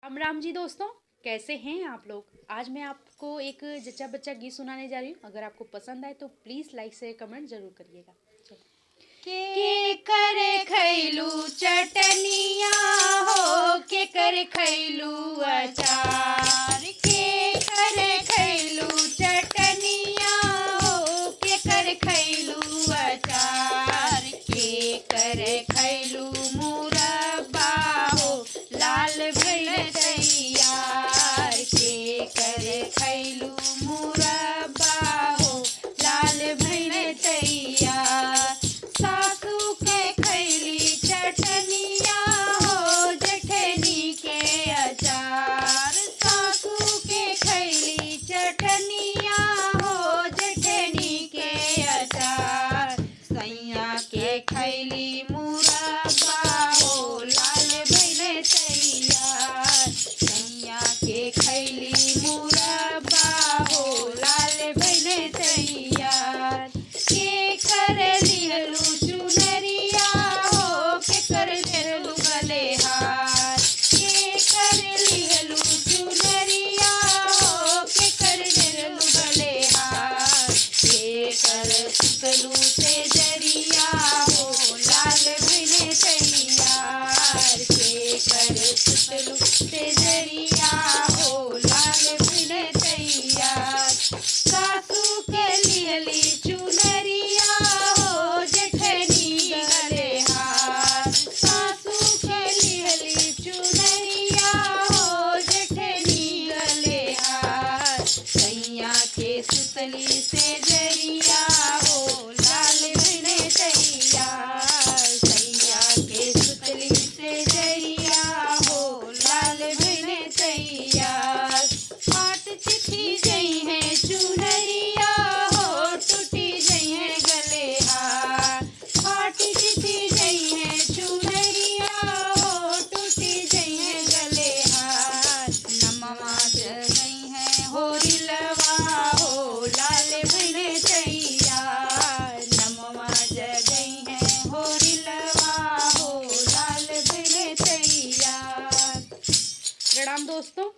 राम राम जी दोस्तों, कैसे हैं आप लोग। आज मैं आपको एक जच्चा बच्चा गीत सुनाने जा रही हूँ। अगर आपको पसंद आए तो प्लीज़ लाइक से कमेंट जरूर करिएगा। के करे खैलू चटनिया हो, के करे खैलू अचार, के करे खैलू चटनिया हो, के करे खैलू अचार, के करे खैलू मुरब्बा हो, लाल भइल तैयार, के करे खैलू मुरब्बा हो, लाल भइल तैयार। सासू के खैली चटनिया हो, जेठनी के अचार, सासू के खैली चटनिया हो, जेठनी के अचार, सैया के खैली मुरब्बा हो, लाल भइल तैयार, सैया के खैली मुरब्बा हो, लाल भइल तैयार। के करे लिहलू चुनरिया हो, के करे लिहलू गलेहार, के करे लिहलू चुनरिया हो, के करे लिहलू गलेहार, के करे सुतलू से जरिया हो, लाल भइल तैयार, के करे सुतलू से जरिया हो, लाल भइल तैयार। सासू के लिहली चुनरिया हो, जेठनी गलेहार, सासू के लिहली चुनरिया हो, जेठनी गलेहार, सैया के सुतली से जरिया हो, लाल भइल तैयार, सैया के सुतली से जरिया हो, लाल भइल तैयार। फाट चिट्ठी जई है चुनरिया हो, टूटी जई है गलेहार, फाटी चिट्ठी जई है चुनरिया हो, टूटी जई है गलेहार, नमवा जगई है होरिलवा हो, लाल भइल तैयार, नमवा जगई है होरिलवा हो, लाल भइल तैयार। प्रणाम दोस्तों।